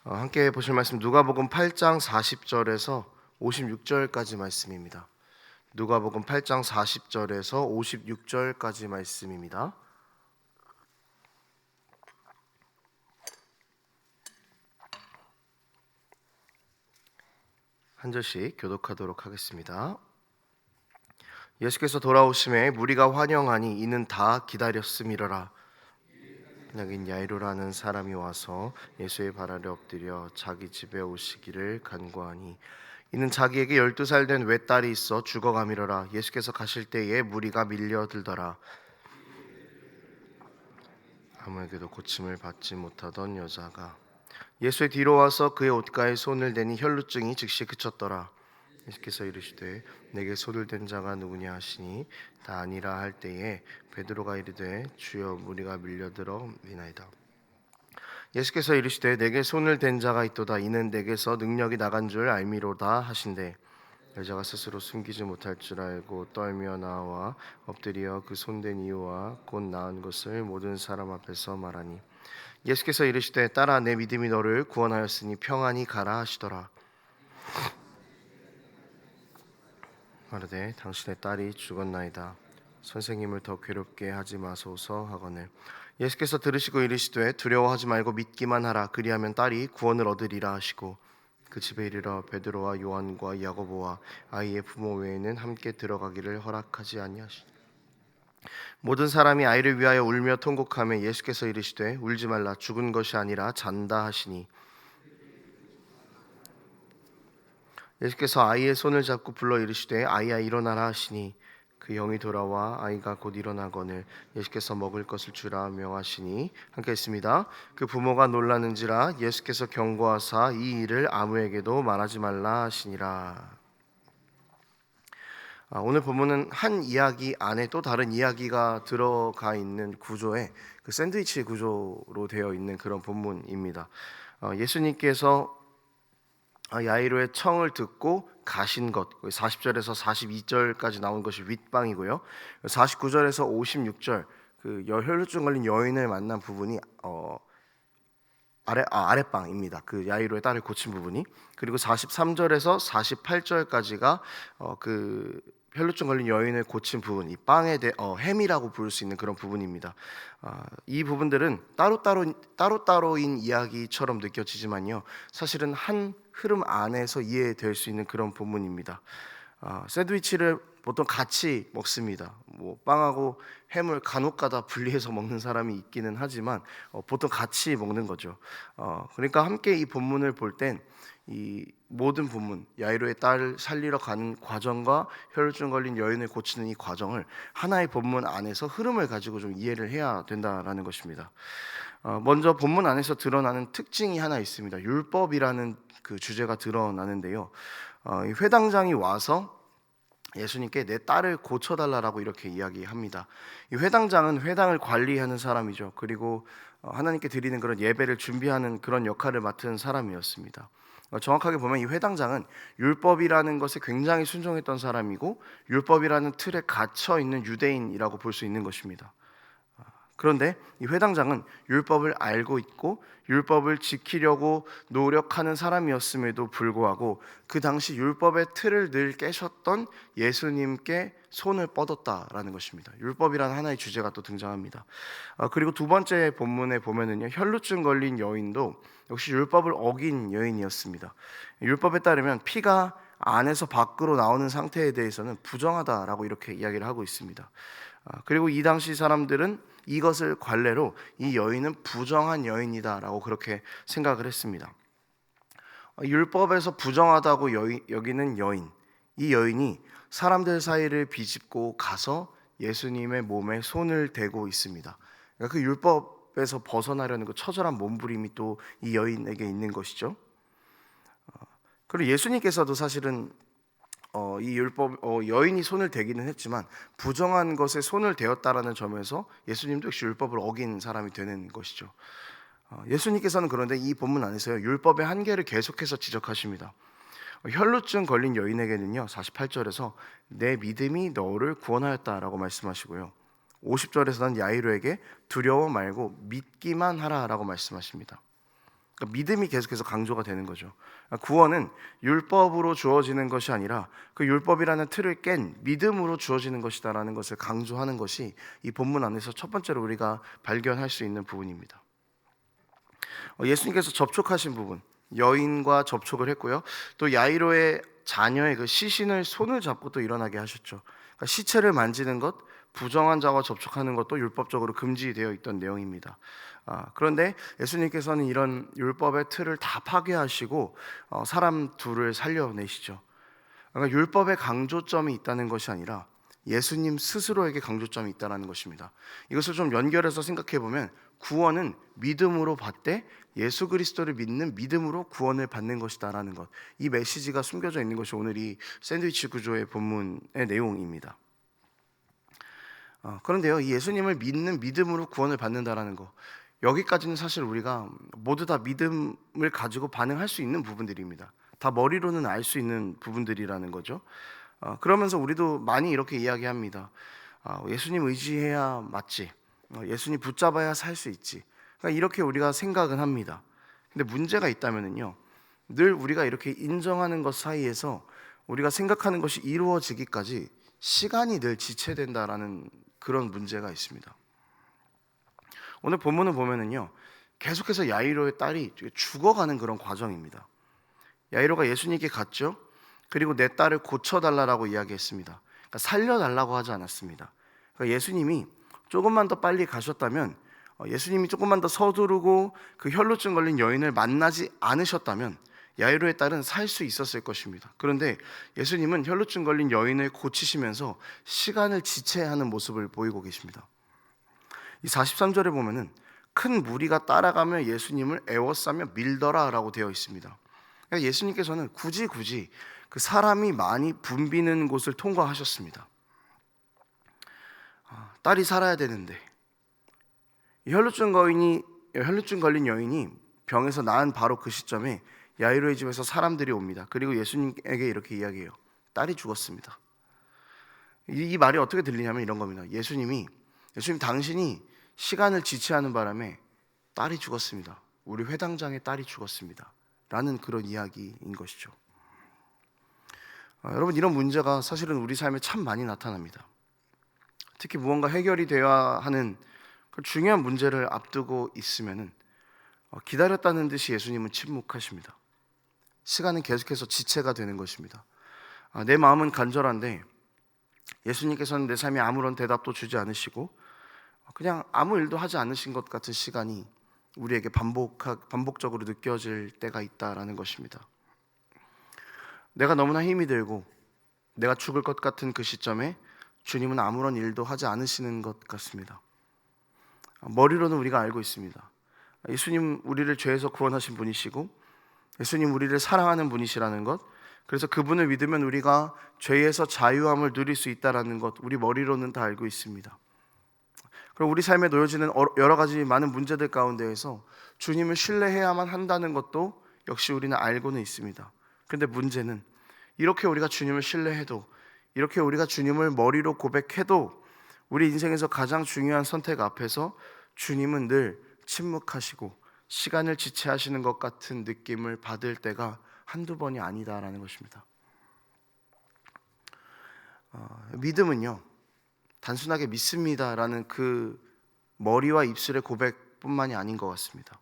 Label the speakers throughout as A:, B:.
A: 함께 보실 말씀 누가복음 8장 40절에서 56절까지 말씀입니다. 누가복음 8장 40절에서 56절까지 말씀입니다. 한 절씩 교독하도록 하겠습니다. 예수께서 돌아오심에 무리가 환영하니 이는 다 기다렸음이러라. 여긴 야이로라는 사람이 와서 예수의 발 아래 엎드려 자기 집에 오시기를 간구하니 이는 자기에게 12살 된 외딸이 있어 죽어가미러라. 예수께서 가실 때에 무리가 밀려들더라. 아무에게도 고침을 받지 못하던 여자가 예수의 뒤로 와서 그의 옷가에 손을 대니 혈루증이 즉시 그쳤더라. 예수께서 이르시되 내게 손을 댄 자가 누구냐 하시니 다 아니라 할 때에 베드로가 이르되 주여 무리가 밀려들어 미나이다. 예수께서 이르시되 내게 손을 댄 자가 있도다. 이는 내게서 능력이 나간 줄 알미로다 하신대 여자가 스스로 숨기지 못할 줄 알고 떨며 나와 엎드려 그 손댄 이유와 곧 나은 것을 모든 사람 앞에서 말하니 예수께서 이르시되 딸아 내 믿음이 너를 구원하였으니 평안히 가라 하시더라. 말하되 당신의 딸이 죽었나이다. 선생님을 더 괴롭게 하지 마소서 하거늘 예수께서 들으시고 이르시되 두려워하지 말고 믿기만 하라. 그리하면 딸이 구원을 얻으리라 하시고 그 집에 이르러 베드로와 요한과 야고보와 아이의 부모 외에는 함께 들어가기를 허락하지 아니하시니 모든 사람이 아이를 위하여 울며 통곡하며 예수께서 이르시되 울지 말라. 죽은 것이 아니라 잔다 하시니 예수께서 아이의 손을 잡고 불러 이르시되 아이야 일어나라 하시니 그 영이 돌아와 아이가 곧 일어나거늘 예수께서 먹을 것을 주라 명하시니 함께 있습니다. 그 부모가 놀라는지라 예수께서 경고하사 이 일을 아무에게도 말하지 말라 하시니라. 오늘 본문은 한 이야기 안에 또 다른 이야기가 들어가 있는 구조의 그 샌드위치 구조로 되어 있는 그런 본문입니다. 예수님께서 야이로의 청을 듣고 가신 것 40절에서 42절까지 나온 것이 윗방이고요. 49절에서 56절 그 혈루증 걸린 여인을 만난 부분이 아랫방입니다. 그 야이로의 딸을 고친 부분이. 그리고 43절에서 48절까지가 그 혈루증 걸린 여인을 고친 부분, 이 빵에 대해 햄이라고 부를 수 있는 그런 부분입니다. 이 부분들은 따로따로인 이야기처럼 느껴지지만요, 사실은 한 흐름 안에서 이해될 수 있는 그런 본문입니다. 샌드위치를 보통 같이 먹습니다. 뭐 빵하고 햄을 간혹가다 분리해서 먹는 사람이 있기는 하지만 보통 같이 먹는 거죠. 그러니까 함께 이 본문을 볼 땐 이 모든 본문, 야이로의 딸을 살리러 가는 과정과 혈루증 걸린 여인을 고치는 이 과정을 하나의 본문 안에서 흐름을 가지고 좀 이해를 해야 된다라는 것입니다. 먼저 본문 안에서 드러나는 특징이 하나 있습니다. 율법이라는 그 주제가 드러나는데요. 이 회당장이 와서 예수님께 내 딸을 고쳐달라고 이렇게 이야기합니다. 이 회당장은 회당을 관리하는 사람이죠. 그리고 하나님께 드리는 그런 예배를 준비하는 그런 역할을 맡은 사람이었습니다. 정확하게 보면 이 회당장은 율법이라는 것에 굉장히 순종했던 사람이고 율법이라는 틀에 갇혀 있는 유대인이라고 볼 수 있는 것입니다. 그런데 이 회당장은 율법을 알고 있고 율법을 지키려고 노력하는 사람이었음에도 불구하고 그 당시 율법의 틀을 늘 깨셨던 예수님께 손을 뻗었다라는 것입니다. 율법이라는 하나의 주제가 또 등장합니다. 그리고 두 번째 본문에 보면은요, 혈루증 걸린 여인도 역시 율법을 어긴 여인이었습니다. 율법에 따르면 피가 안에서 밖으로 나오는 상태에 대해서는 부정하다라고 이렇게 이야기를 하고 있습니다. 그리고 이 당시 사람들은 이것을 관례로 이 여인은 부정한 여인이다라고 그렇게 생각을 했습니다. 율법에서 부정하다고 여기는 여인, 이 여인이 사람들 사이를 비집고 가서 예수님의 몸에 손을 대고 있습니다. 그러니까 그 율법에서 벗어나려는 그 처절한 몸부림이 또 이 여인에게 있는 것이죠. 그리고 예수님께서도 사실은 이 율법 여인이 손을 대기는 했지만 부정한 것에 손을 대었다라는 점에서 예수님도 역시 율법을 어긴 사람이 되는 것이죠. 예수님께서는 그런데 이 본문 안에서요, 율법의 한계를 계속해서 지적하십니다. 혈루증 걸린 여인에게는요 48절에서 내 믿음이 너를 구원하였다라고 말씀하시고요, 50절에서는 야이로에게 두려워 말고 믿기만 하라라고 말씀하십니다. 그러니까 믿음이 계속해서 강조가 되는 거죠. 그러니까 구원은 율법으로 주어지는 것이 아니라 그 율법이라는 틀을 깬 믿음으로 주어지는 것이다라는 것을 강조하는 것이 이 본문 안에서 첫 번째로 우리가 발견할 수 있는 부분입니다. 예수님께서 접촉하신 부분, 여인과 접촉을 했고요. 또 야이로의 자녀의 그 시신을 손을 잡고 또 일어나게 하셨죠. 그러니까 시체를 만지는 것, 부정한 자와 접촉하는 것도 율법적으로 금지되어 있던 내용입니다. 그런데 예수님께서는 이런 율법의 틀을 다 파괴하시고 사람 둘을 살려내시죠. 그러니까 율법의 강조점이 있다는 것이 아니라 예수님 스스로에게 강조점이 있다는 것입니다. 이것을 좀 연결해서 생각해 보면 구원은 믿음으로 받되 예수 그리스도를 믿는 믿음으로 구원을 받는 것이다라는 것, 이 메시지가 숨겨져 있는 것이 오늘 이 샌드위치 구조의 본문의 내용입니다. 그런데요, 이 예수님을 믿는 믿음으로 구원을 받는다라는 것, 여기까지는 사실 우리가 모두 다 믿음을 가지고 반응할 수 있는 부분들입니다. 다 머리로는 알 수 있는 부분들이라는 거죠. 그러면서 우리도 많이 이렇게 이야기합니다. 예수님 의지해야 맞지. 예수님 붙잡아야 살 수 있지. 그러니까 이렇게 우리가 생각은 합니다. 근데 문제가 있다면은요, 늘 우리가 이렇게 인정하는 것 사이에서 우리가 생각하는 것이 이루어지기까지 시간이 늘 지체된다라는 그런 문제가 있습니다. 오늘 본문을 보면은요, 계속해서 야이로의 딸이 죽어가는 그런 과정입니다. 야이로가 예수님께 갔죠. 그리고 내 딸을 고쳐달라고 이야기했습니다. 그러니까 살려달라고 하지 않았습니다. 그러니까 예수님이 조금만 더 빨리 가셨다면, 예수님이 조금만 더 서두르고 그 혈루증 걸린 여인을 만나지 않으셨다면 야이로의 딸은 살 수 있었을 것입니다. 그런데 예수님은 혈루증 걸린 여인을 고치시면서 시간을 지체하는 모습을 보이고 계십니다. 이 43절에 보면은 큰 무리가 따라가며 예수님을 애워싸며 밀더라라고 되어 있습니다. 그러니까 예수님께서는 굳이 그 사람이 많이 붐비는 곳을 통과하셨습니다. 딸이 살아야 되는데 혈루증 걸린 여인이 병에서 나은 바로 그 시점에 야이로의 집에서 사람들이 옵니다. 그리고 예수님에게 이렇게 이야기해요. 딸이 죽었습니다. 이 말이 어떻게 들리냐면 이런 겁니다. 예수님 당신이 시간을 지체하는 바람에 딸이 죽었습니다. 우리 회당장의 딸이 죽었습니다. 라는 그런 이야기인 것이죠. 여러분, 이런 문제가 사실은 우리 삶에 참 많이 나타납니다. 특히 무언가 해결이 되어야 하는 그 중요한 문제를 앞두고 있으면은 기다렸다는 듯이 예수님은 침묵하십니다. 시간은 계속해서 지체가 되는 것입니다. 내 마음은 간절한데 예수님께서는 내 삶에 아무런 대답도 주지 않으시고 그냥 아무 일도 하지 않으신 것 같은 시간이 우리에게 반복적으로 느껴질 때가 있다라는 것입니다. 내가 너무나 힘이 들고 내가 죽을 것 같은 그 시점에 주님은 아무런 일도 하지 않으시는 것 같습니다. 머리로는 우리가 알고 있습니다. 예수님 우리를 죄에서 구원하신 분이시고 예수님 우리를 사랑하는 분이시라는 것, 그래서 그분을 믿으면 우리가 죄에서 자유함을 누릴 수 있다는 것, 우리 머리로는 다 알고 있습니다. 그리고 우리 삶에 놓여지는 여러 가지 많은 문제들 가운데에서 주님을 신뢰해야만 한다는 것도 역시 우리는 알고는 있습니다. 그런데 문제는 이렇게 우리가 주님을 신뢰해도, 이렇게 우리가 주님을 머리로 고백해도 우리 인생에서 가장 중요한 선택 앞에서 주님은 늘 침묵하시고 시간을 지체하시는 것 같은 느낌을 받을 때가 한두 번이 아니다라는 것입니다. 믿음은요, 단순하게 믿습니다라는 그 머리와 입술의 고백뿐만이 아닌 것 같습니다.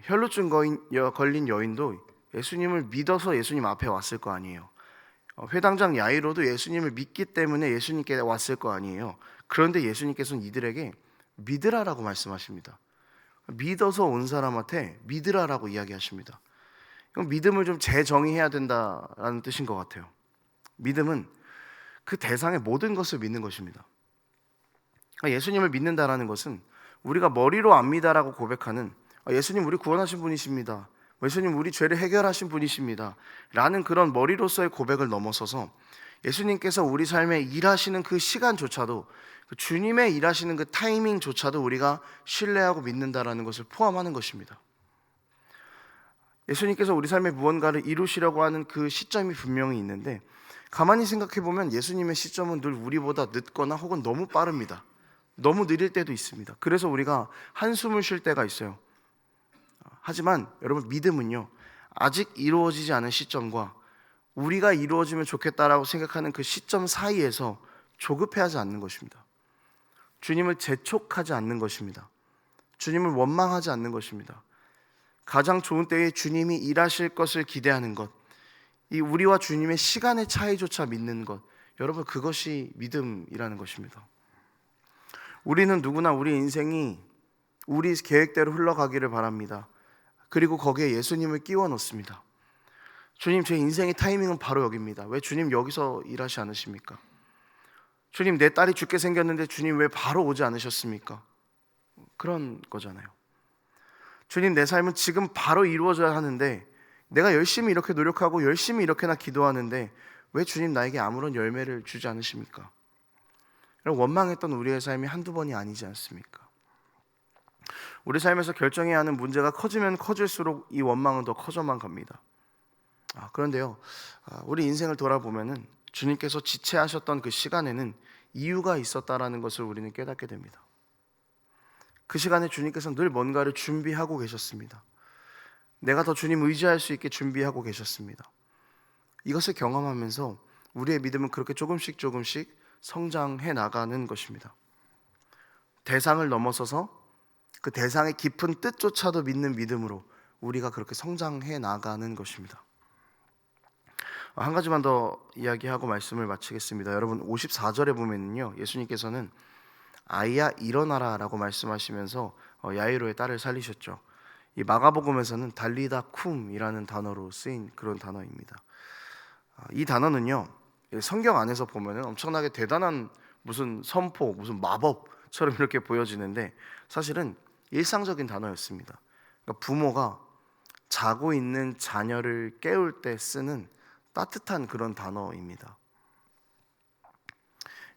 A: 혈루증 걸린 여인도 예수님을 믿어서 예수님 앞에 왔을 거 아니에요. 회당장 야이로도 예수님을 믿기 때문에 예수님께 왔을 거 아니에요. 그런데 예수님께서는 이들에게 믿으라라고 말씀하십니다. 믿어서 온 사람한테 믿으라라고 이야기하십니다. 믿음을 좀 재정의해야 된다라는 뜻인 것 같아요. 믿음은 그 대상의 모든 것을 믿는 것입니다. 예수님을 믿는다라는 것은 우리가 머리로 압니다라고 고백하는 예수님 우리 구원하신 분이십니다, 예수님 우리 죄를 해결하신 분이십니다 라는 그런 머리로서의 고백을 넘어서서 예수님께서 우리 삶에 일하시는 그 시간조차도, 그 주님의 일하시는 그 타이밍조차도 우리가 신뢰하고 믿는다라는 것을 포함하는 것입니다. 예수님께서 우리 삶에 무언가를 이루시려고 하는 그 시점이 분명히 있는데, 가만히 생각해 보면 예수님의 시점은 늘 우리보다 늦거나 혹은 너무 빠릅니다. 너무 느릴 때도 있습니다. 그래서 우리가 한숨을 쉴 때가 있어요. 하지만 여러분, 믿음은요, 아직 이루어지지 않은 시점과 우리가 이루어지면 좋겠다라고 생각하는 그 시점 사이에서 조급해하지 않는 것입니다. 주님을 재촉하지 않는 것입니다. 주님을 원망하지 않는 것입니다. 가장 좋은 때에 주님이 일하실 것을 기대하는 것, 이 우리와 주님의 시간의 차이조차 믿는 것, 여러분, 그것이 믿음이라는 것입니다. 우리는 누구나 우리 인생이 우리 계획대로 흘러가기를 바랍니다. 그리고 거기에 예수님을 끼워 넣습니다. 주님, 제 인생의 타이밍은 바로 여기입니다. 왜 주님 여기서 일하시 않으십니까? 주님, 내 딸이 죽게 생겼는데 주님 왜 바로 오지 않으셨습니까? 그런 거잖아요. 주님, 내 삶은 지금 바로 이루어져야 하는데 내가 열심히 이렇게 노력하고 열심히 이렇게나 기도하는데 왜 주님 나에게 아무런 열매를 주지 않으십니까? 원망했던 우리의 삶이 한두 번이 아니지 않습니까? 우리 삶에서 결정해야 하는 문제가 커지면 커질수록 이 원망은 더 커져만 갑니다. 그런데요, 우리 인생을 돌아보면은 주님께서 지체하셨던 그 시간에는 이유가 있었다라는 것을 우리는 깨닫게 됩니다. 그 시간에 주님께서는 늘 뭔가를 준비하고 계셨습니다. 내가 더 주님 의지할 수 있게 준비하고 계셨습니다. 이것을 경험하면서 우리의 믿음은 그렇게 조금씩 성장해 나가는 것입니다. 대상을 넘어서서 그 대상의 깊은 뜻조차도 믿는 믿음으로 우리가 그렇게 성장해 나가는 것입니다. 한 가지만 더 이야기하고 말씀을 마치겠습니다. 여러분, 54절에 보면요, 예수님께서는 아이야 일어나라 라고 말씀하시면서 야이로의 딸을 살리셨죠. 이 마가복음에서는 달리다 쿰이라는 단어로 쓰인 그런 단어입니다. 이 단어는요, 성경 안에서 보면은 엄청나게 대단한 무슨 선포, 무슨 마법처럼 이렇게 보여지는데 사실은 일상적인 단어였습니다. 그러니까 부모가 자고 있는 자녀를 깨울 때 쓰는 따뜻한 그런 단어입니다.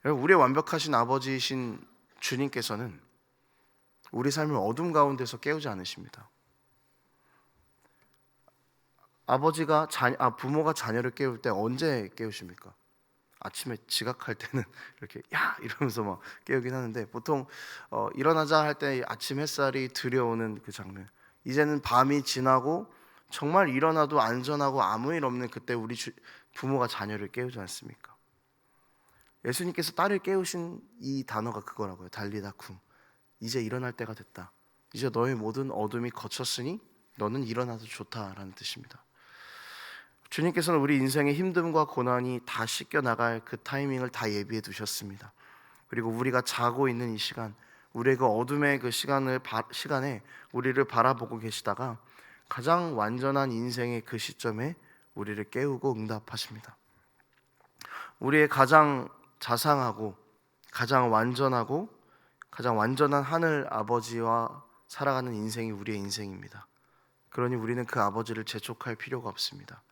A: 우리의 완벽하신 아버지이신 주님께서는 우리 삶을 어둠 가운데서 깨우지 않으십니다. 부모가 자녀를 깨울 때 언제 깨우십니까? 아침에 지각할 때는 이렇게 야 이러면서 막 깨우긴 하는데 보통 일어나자 할 때 아침 햇살이 들여오는 그 장면, 이제는 밤이 지나고 정말 일어나도 안전하고 아무 일 없는 그때 우리 부모가 자녀를 깨우지 않습니까? 예수님께서 딸을 깨우신 이 단어가 그거라고요. 달리다 쿰. 이제 일어날 때가 됐다. 이제 너의 모든 어둠이 거쳤으니 너는 일어나도 좋다라는 뜻입니다. 주님께서는 우리 인생의 힘듦과 고난이 다 씻겨나갈 그 타이밍을 다 예비해 두셨습니다. 그리고 우리가 자고 있는 이 시간, 우리의 그 어둠의 그 시간에 우리를 바라보고 계시다가 가장 완전한 인생의 그 시점에 우리를 깨우고 응답하십니다. 우리의 가장 자상하고 가장 완전하고 가장 완전한 하늘 아버지와 살아가는 인생이 우리의 인생입니다. 그러니 우리는 그 아버지를 재촉할 필요가 없습니다.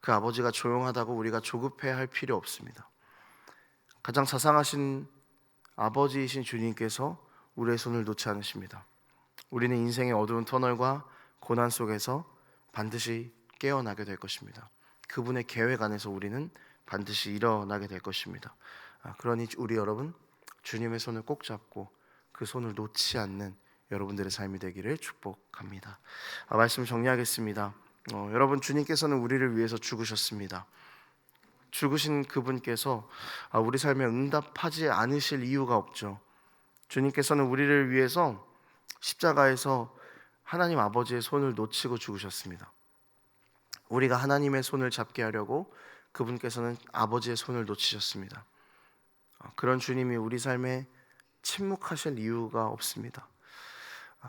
A: 그 아버지가 조용하다고 우리가 조급해할 필요 없습니다. 가장 자상하신 아버지이신 주님께서 우리의 손을 놓지 않으십니다. 우리는 인생의 어두운 터널과 고난 속에서 반드시 깨어나게 될 것입니다. 그분의 계획 안에서 우리는 반드시 일어나게 될 것입니다. 그러니 우리 여러분, 주님의 손을 꼭 잡고 그 손을 놓지 않는 여러분들의 삶이 되기를 축복합니다. 말씀 정리하겠습니다. 여러분, 주님께서는 우리를 위해서 죽으셨습니다. 죽으신 그분께서 우리 삶에 응답하지 않으실 이유가 없죠. 주님께서는 우리를 위해서 십자가에서 하나님 아버지의 손을 놓치고 죽으셨습니다. 우리가 하나님의 손을 잡게 하려고 그분께서는 아버지의 손을 놓치셨습니다. 그런 주님이 우리 삶에 침묵하실 이유가 없습니다.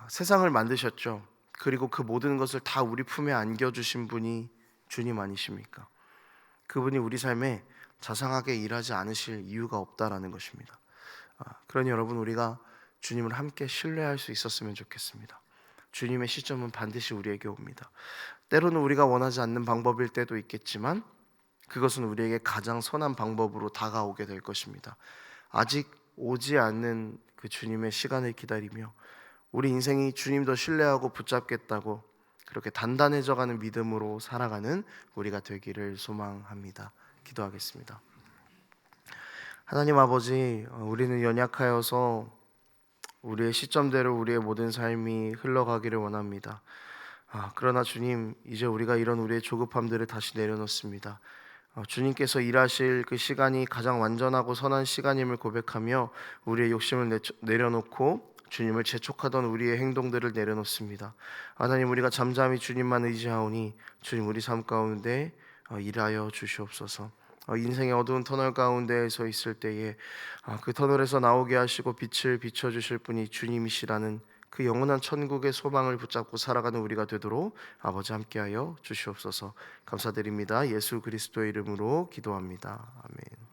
A: 세상을 만드셨죠. 그리고 그 모든 것을 다 우리 품에 안겨주신 분이 주님 아니십니까? 그분이 우리 삶에 자상하게 일하지 않으실 이유가 없다라는 것입니다. 그러니 여러분, 우리가 주님을 함께 신뢰할 수 있었으면 좋겠습니다. 주님의 시점은 반드시 우리에게 옵니다. 때로는 우리가 원하지 않는 방법일 때도 있겠지만 그것은 우리에게 가장 선한 방법으로 다가오게 될 것입니다. 아직 오지 않는 그 주님의 시간을 기다리며 우리 인생이 주님 더 신뢰하고 붙잡겠다고 그렇게 단단해져가는 믿음으로 살아가는 우리가 되기를 소망합니다. 기도하겠습니다. 하나님 아버지, 우리는 연약하여서 우리의 시점대로 우리의 모든 삶이 흘러가기를 원합니다. 그러나 주님, 이제 우리가 이런 우리의 조급함들을 다시 내려놓습니다. 주님께서 일하실 그 시간이 가장 완전하고 선한 시간임을 고백하며 우리의 욕심을 내려놓고 주님을 재촉하던 우리의 행동들을 내려놓습니다. 하나님, 우리가 잠잠히 주님만 의지하오니 주님, 우리 삶 가운데 일하여 주시옵소서. 인생의 어두운 터널 가운데 서 있을 때에 그 터널에서 나오게 하시고 빛을 비춰주실 분이 주님이시라는 그 영원한 천국의 소망을 붙잡고 살아가는 우리가 되도록 아버지 함께하여 주시옵소서. 감사드립니다. 예수 그리스도의 이름으로 기도합니다. 아멘.